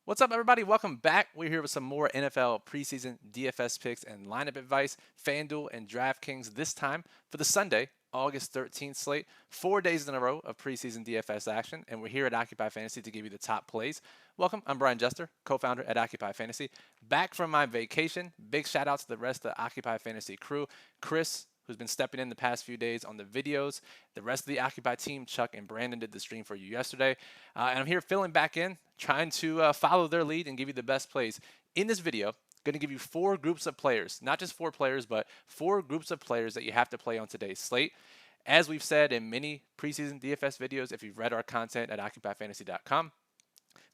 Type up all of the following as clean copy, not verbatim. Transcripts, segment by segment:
What's up, everybody? Welcome back. We're here with some more NFL preseason DFS picks and lineup advice, FanDuel and DraftKings this time for the Sunday, August 13th slate. 4 days in a row of preseason DFS action, and we're here at Occupy Fantasy to give you the top plays. Welcome. I'm Brian Jester, co-founder at Occupy Fantasy. Back from my vacation. Big shout out to the rest of the Occupy Fantasy crew. Chris, who's been stepping in the past few days on the videos. The rest of the Occupy team, Chuck and Brandon, did the stream for you yesterday. And I'm here filling back in, trying to follow their lead and give you the best plays. In this video, going to give you 4 groups of players, not just 4 players, but 4 groups of players that you have to play on today's slate. As we've said in many preseason DFS videos, if you've read our content at occupyfantasy.com,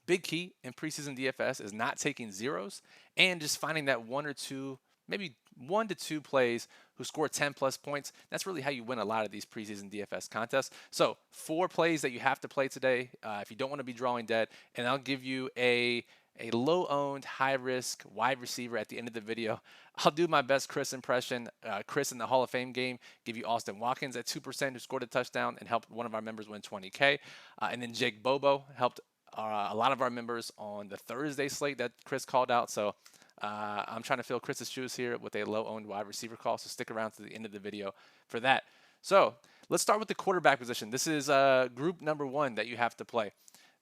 big key in preseason DFS is not taking zeros and just finding that 1 or 2, maybe 1 to 2 plays who score 10 plus points. That's really how you win a lot of these preseason DFS contests. So 4 plays that you have to play today if you don't want to be drawing dead, and I'll give you a low-owned, high-risk wide receiver at the end of the video. I'll do my best Chris impression. Chris in the Hall of Fame game, give you Austin Watkins at 2% who scored a touchdown and helped one of our members win $20K. And then Jake Bobo helped a lot of our members on the Thursday slate that Chris called out. So I'm trying to fill Chris's shoes here with a low-owned wide receiver call, so stick around to the end of the video for that. So let's start with the quarterback position. This is group number 1 that you have to play.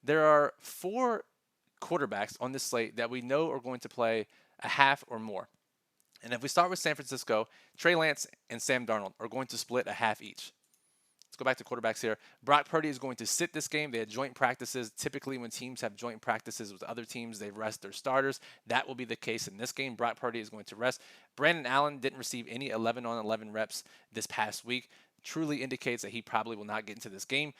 There are 4 quarterbacks on this slate that we know are going to play a half or more. And if we start with San Francisco, Trey Lance and Sam Darnold are going to split a half each. Let's go back to quarterbacks here. Brock Purdy is going to sit this game. They had joint practices. Typically, when teams have joint practices with other teams, they rest their starters. That will be the case in this game. Brock Purdy is going to rest. Brandon Allen didn't receive any 11-on-11 reps this past week. Truly indicates that he probably will not get into this game.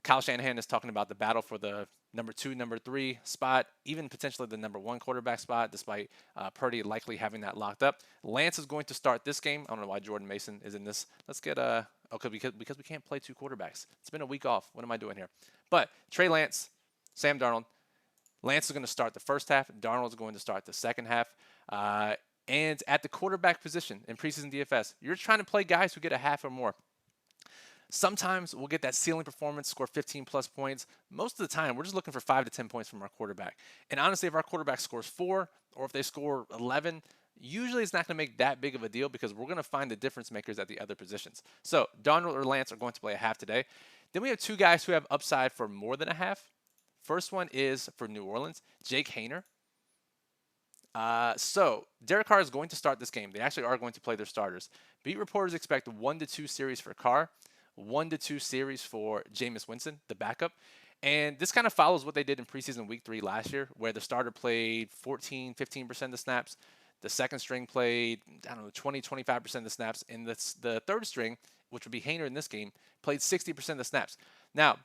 Kyle Shanahan is talking about the battle for the number 2, number 3 spot, even potentially the number 1 quarterback spot, despite Purdy likely having that locked up. Lance is going to start this game. I don't know why Jordan Mason is in this. Let's get because we can't play 2 quarterbacks. It's been a week off. What am I doing here? But Trey Lance, Sam Darnold. Lance is going to start the first half. Darnold is going to start the second half. And at the quarterback position in preseason DFS, you're trying to play guys who get a half or more. Sometimes we'll get that ceiling performance, score 15 plus points. Most of the time, we're just looking for 5 to 10 points from our quarterback. And honestly, if our quarterback scores 4 or if they score 11, usually it's not going to make that big of a deal because we're going to find the difference makers at the other positions. So Darnold or Lance are going to play a half today. Then we have 2 guys who have upside for more than a half. First one is for New Orleans, Jake Haener. So Derek Carr is going to start this game. They actually are going to play their starters. Beat reporters expect 1 to 2 series for Carr. 1 to 2 series for Jameis Winston, the backup. And this kind of follows what they did in preseason week 3 last year, where the starter played 15% of the snaps. The second string played, 20, 25% of the snaps. And the third string, which would be Haener in this game, played 60% of the snaps. Now,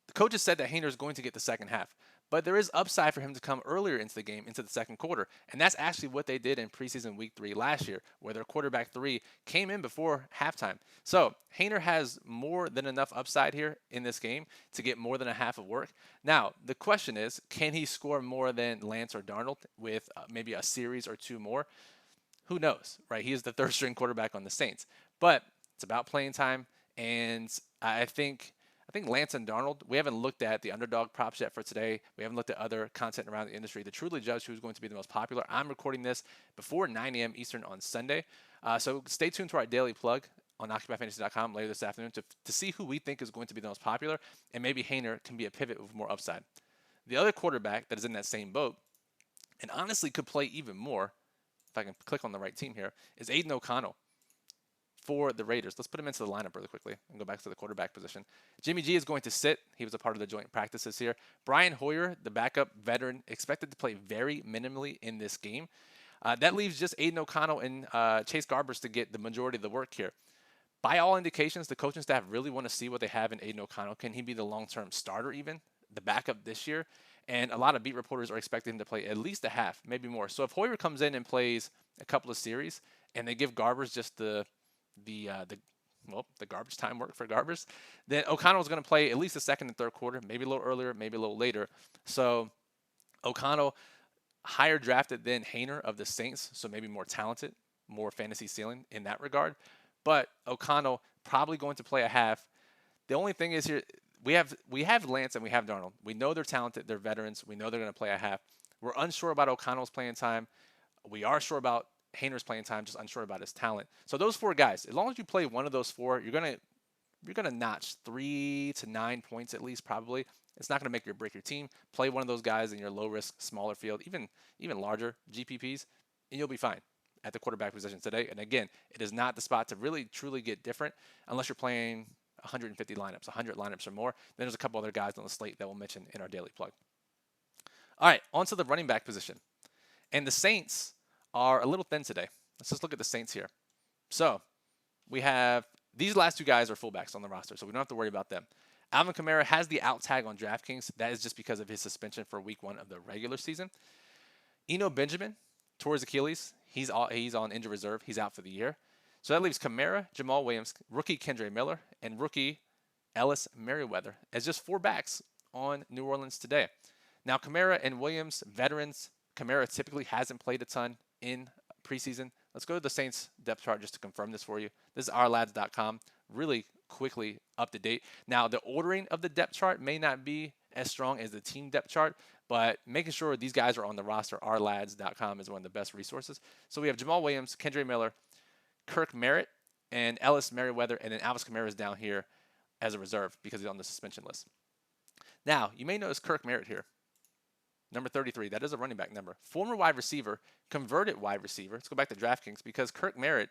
the coaches said that Haener is going to get the second half. But there is upside for him to come earlier into the game, into the second quarter. And that's actually what they did in preseason week 3 last year, where their quarterback 3 came in before halftime. So Haener has more than enough upside here in this game to get more than a half of work. Now, the question is, can he score more than Lance or Darnold with maybe a series or 2 more? Who knows, right? He is the third string quarterback on the Saints. But it's about playing time. And I think Lance and Darnold, we haven't looked at the underdog props yet for today. We haven't looked at other content around the industry to truly judge who's going to be the most popular. I'm recording this before 9 a.m. Eastern on Sunday. So stay tuned to our daily plug on OccupyFantasy.com later this afternoon to see who we think is going to be the most popular, and maybe Haener can be a pivot with more upside. The other quarterback that is in that same boat, and honestly could play even more, if I can click on the right team here, is Aiden O'Connell for the Raiders. Let's put him into the lineup really quickly and go back to the quarterback position. Jimmy G is going to sit. He was a part of the joint practices here. Brian Hoyer, the backup veteran, expected to play very minimally in this game. That leaves just Aiden O'Connell and Chase Garbers to get the majority of the work here. By all indications, the coaching staff really want to see what they have in Aiden O'Connell. Can he be the long-term starter even, the backup this year? And a lot of beat reporters are expecting him to play at least a half, maybe more. So if Hoyer comes in and plays a couple of series and they give Garbers just the garbage time work for Garbers, then O'Connell is going to play at least the second and third quarter, maybe a little earlier, maybe a little later. So O'Connell, higher drafted than Haener of the Saints, so maybe more talented, more fantasy ceiling in that regard. But O'Connell probably going to play a half. The only thing is here, we have Lance and we have Darnold. We know they're talented. They're veterans. We know they're going to play a half. We're unsure about O'Connell's playing time. We are sure about Hayner's playing time, just unsure about his talent. So those 4 guys, as long as you play one of those 4, you're gonna notch 3 to 9 points at least, probably. It's not gonna make or break your team. Play one of those guys in your low risk, smaller field, even larger GPPs, and you'll be fine at the quarterback position today. And again, it is not the spot to really truly get different unless you're playing 150 lineups, 100 lineups or more. Then there's a couple other guys on the slate that we'll mention in our daily plug. All right, on to the running back position. And the Saints are a little thin today. Let's just look at the Saints here. So we have these last 2 guys are fullbacks on the roster, so we don't have to worry about them. Alvin Kamara has the out tag on DraftKings. That is just because of his suspension for week 1 of the regular season. Eno Benjamin tore his Achilles. He's on injured reserve. He's out for the year. So that leaves Kamara, Jamal Williams, rookie Kendre Miller, and rookie Ellis Merriweather as just 4 backs on New Orleans today. Now Kamara and Williams, veterans. Kamara typically hasn't played a ton in preseason. Let's go to the Saints depth chart just to confirm this for you. This is ourlads.com. Really quickly up to date. Now, the ordering of the depth chart may not be as strong as the team depth chart, but making sure these guys are on the roster, ourlads.com is one of the best resources. So we have Jamal Williams, Kendre Miller, Kirk Merritt, and Ellis Merriweather, and then Alvis Kamara is down here as a reserve because he's on the suspension list. Now, you may notice Kirk Merritt here. Number 33, that is a running back number. Former wide receiver, converted wide receiver. Let's go back to DraftKings because Kirk Merritt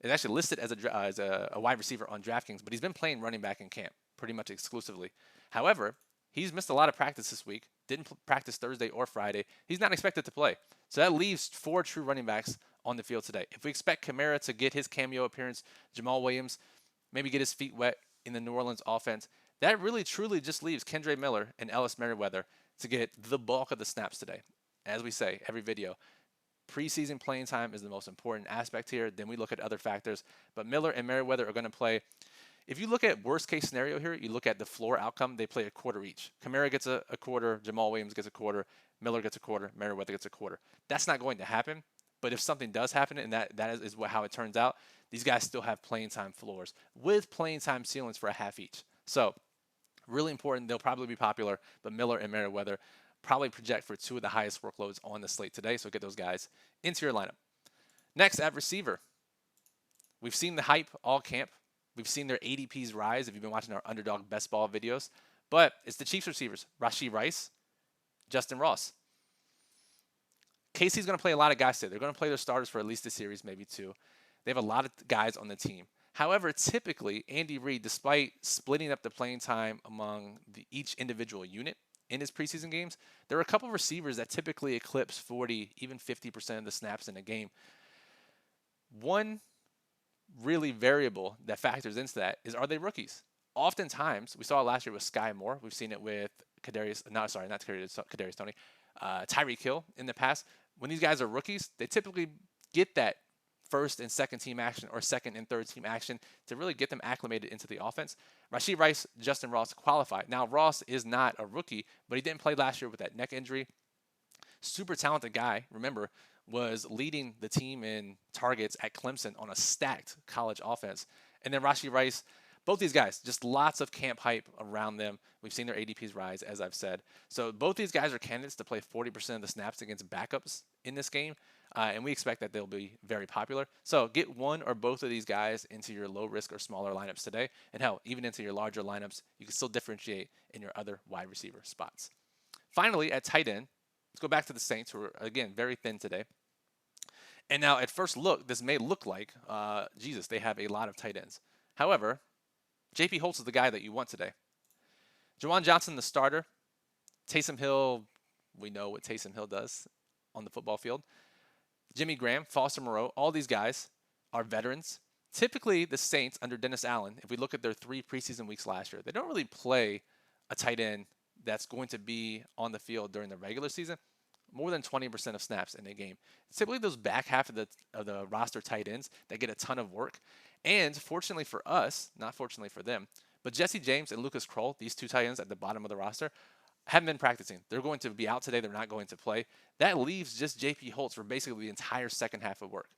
is actually listed as a wide receiver on DraftKings, but he's been playing running back in camp pretty much exclusively. However, he's missed a lot of practice this week. Didn't practice Thursday or Friday. He's not expected to play. So that leaves 4 true running backs on the field today. If we expect Kamara to get his cameo appearance, Jamal Williams maybe get his feet wet in the New Orleans offense, that really truly just leaves Kendre Miller and Ellis Merriweather to get the bulk of the snaps today. As we say, every video, preseason playing time is the most important aspect here. Then we look at other factors. But Miller and Merriweather are going to play. If you look at worst case scenario here, you look at the floor outcome, they play a quarter each. Kamara gets a quarter, Jamal Williams gets a quarter, Miller gets a quarter, Merriweather gets a quarter. That's not going to happen. But if something does happen, and that is how it turns out, these guys still have playing time floors with playing time ceilings for a half each. So really important. They'll probably be popular, but Miller and Merriweather probably project for 2 of the highest workloads on the slate today. So get those guys into your lineup. Next, at receiver, we've seen the hype all camp. We've seen their ADPs rise if you've been watching our underdog best ball videos. But it's the Chiefs receivers, Rashee Rice, Justin Ross. KC's going to play a lot of guys today. They're going to play their starters for at least a series, maybe 2. They have a lot of guys on the team. However, typically, Andy Reid, despite splitting up the playing time among each individual unit in his preseason games, there are a couple of receivers that typically eclipse 40, even 50% of the snaps in a game. One really variable that factors into that is, are they rookies? Oftentimes, we saw it last year with Sky Moore. We've seen it with Tyreek Hill in the past. When these guys are rookies, they typically get that first and second team action or second and third team action to really get them acclimated into the offense. Rashee Rice, Justin Ross qualified. Now, Ross is not a rookie, but he didn't play last year with that neck injury. Super talented guy, remember, was leading the team in targets at Clemson on a stacked college offense. And then Rashee Rice, both these guys, just lots of camp hype around them. We've seen their ADPs rise, as I've said. So both these guys are candidates to play 40% of the snaps against backups in this game. And we expect that they'll be very popular. So get one or both of these guys into your low risk or smaller lineups today. And hell, even into your larger lineups, you can still differentiate in your other wide receiver spots. Finally, at tight end, let's go back to the Saints, who are, again, very thin today. And now, at first look, this may look like, they have a lot of tight ends. However, J.P. Holtz is the guy that you want today. Juwan Johnson, the starter. Taysom Hill, we know what Taysom Hill does on the football field. Jimmy Graham, Foster Moreau, all these guys are veterans. Typically, the Saints under Dennis Allen, if we look at their 3 preseason weeks last year, they don't really play a tight end that's going to be on the field during the regular season more than 20% of snaps in a game. It's typically those back half of the roster tight ends that get a ton of work. And fortunately for us, not fortunately for them, but Jesse James and Lucas Kroll, these 2 tight ends at the bottom of the roster, haven't been practicing. They're going to be out today. They're not going to play. That leaves just J.P. Holtz for basically the entire second half of work.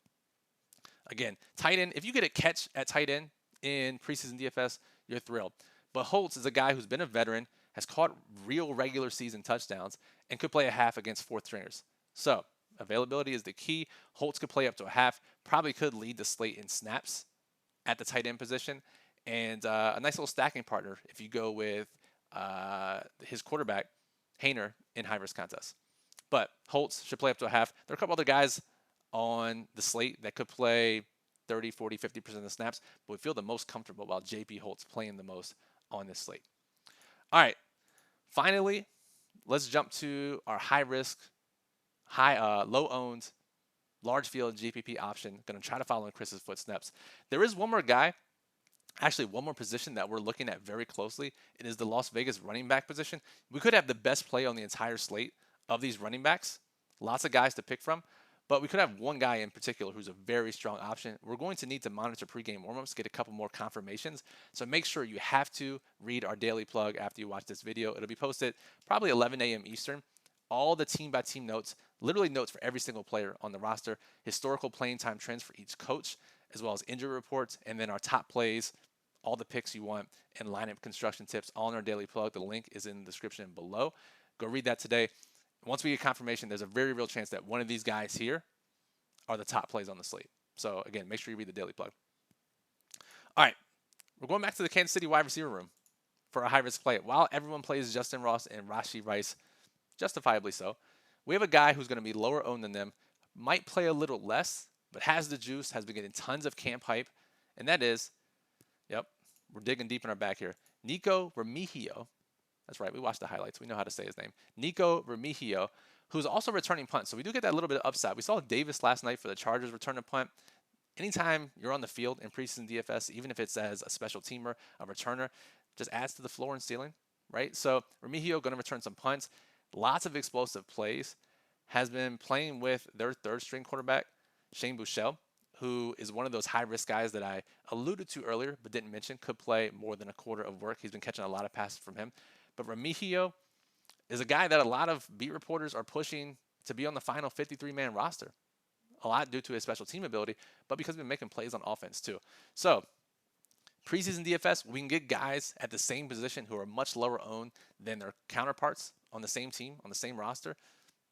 Again, tight end, if you get a catch at tight end in preseason DFS, you're thrilled. But Holtz is a guy who's been a veteran, has caught real regular season touchdowns, and could play a half against fourth stringers. So availability is the key. Holtz could play up to a half, probably could lead the slate in snaps at the tight end position, and a nice little stacking partner if you go with his quarterback, Hayner, in high-risk contests. But Holtz should play up to a half. There are a couple other guys on the slate that could play 30, 40, 50% of the snaps, but we feel the most comfortable about JP Holtz playing the most on this slate. All right, finally, let's jump to our high-risk, low-owned, large field GPP option. Going to try to follow in Chris's footsteps. There is one more guy, actually one more position that we're looking at very closely. It is the Las Vegas running back position. We could have the best play on the entire slate of these running backs. Lots of guys to pick from, but we could have one guy in particular who's a very strong option. We're going to need to monitor pregame warmups, get a couple more confirmations. So make sure you have to read our daily plug after you watch this video. It'll be posted probably 11 a.m. Eastern. All the team-by-team notes, literally notes for every single player on the roster, historical playing time trends for each coach, as well as injury reports, and then our top plays, all the picks you want, and lineup construction tips all in our daily plug. The link is in the description below. Go read that today. Once we get confirmation, there's a very real chance that one of these guys here are the top plays on the slate. So again, make sure you read the daily plug. All right, we're going back to the Kansas City wide receiver room for a high-risk play. While everyone plays Justin Ross and Rashee Rice, justifiably so, we have a guy who's going to be lower owned than them, might play a little less, but has the juice, has been getting tons of camp hype, and that is, yep, we're digging deep in our back here, Nico Remigio. That's right, we watched the highlights. We know how to say his name. Nico Remigio, who's also returning punt. So we do get that little bit of upside. We saw Davis last night for the Chargers return a punt. Anytime you're on the field in preseason DFS, even if it's as a special teamer, a returner, just adds to the floor and ceiling, right? So Remigio going to return some punts. Lots of explosive plays. Has been playing with their third-string quarterback, Shane Buechele, who is one of those high-risk guys that I alluded to earlier but didn't mention, could play more than a quarter of work. He's been catching a lot of passes from him. But Remigio is a guy that a lot of beat reporters are pushing to be on the final 53-man roster. A lot due to his special team ability, but because he's been making plays on offense too. So preseason DFS, we can get guys at the same position who are much lower owned than their counterparts on the same team, on the same roster.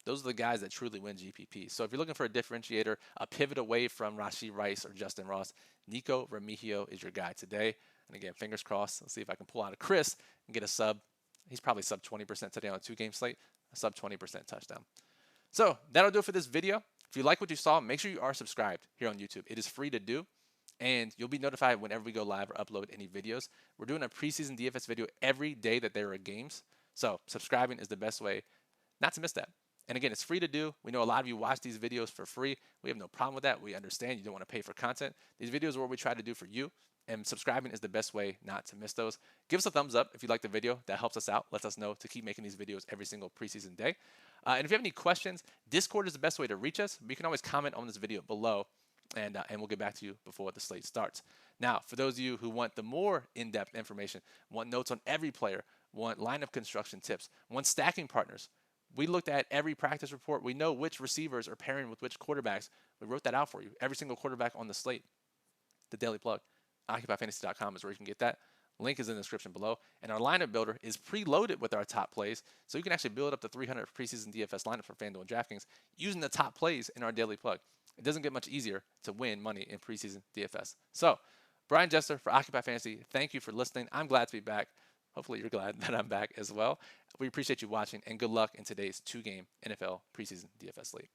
Those are the guys that truly win GPP. So if you're looking for a differentiator, a pivot away from Rashee Rice or Justin Ross, Nico Remigio is your guy today. And again, fingers crossed. Let's see if I can pull out a Chris and get a sub. He's probably sub 20% today on a 2-game slate, a sub 20% touchdown. So that'll do it for this video. If you like what you saw, make sure you are subscribed here on YouTube. It is free to do, and you'll be notified whenever we go live or upload any videos. We're doing a preseason DFS video every day that there are games. So subscribing is the best way not to miss that. And again, it's free to do. We know a lot of you watch these videos for free. We have no problem with that. We understand you don't want to pay for content. These videos are what we try to do for you, and subscribing is the best way not to miss those. Give us a thumbs up if you like the video. That helps us out, lets us know to keep making these videos every single preseason day. And if you have any questions, Discord is the best way to reach us. You can always comment on this video below, and we'll get back to you before the slate starts. Now, for those of you who want the more in-depth information, want notes on every player, want lineup construction tips, want stacking partners, we looked at every practice report. We know which receivers are pairing with which quarterbacks. We wrote that out for you. Every single quarterback on the slate. The daily plug. OccupyFantasy.com is where you can get that. Link is in the description below. And our lineup builder is preloaded with our top plays. So you can actually build up to 300 preseason DFS lineup for FanDuel and DraftKings using the top plays in our daily plug. It doesn't get much easier to win money in preseason DFS. So, Brian Jester for Occupy Fantasy, thank you for listening. I'm glad to be back. Hopefully you're glad that I'm back as well. We appreciate you watching, and good luck in today's 2-game NFL preseason DFS slate.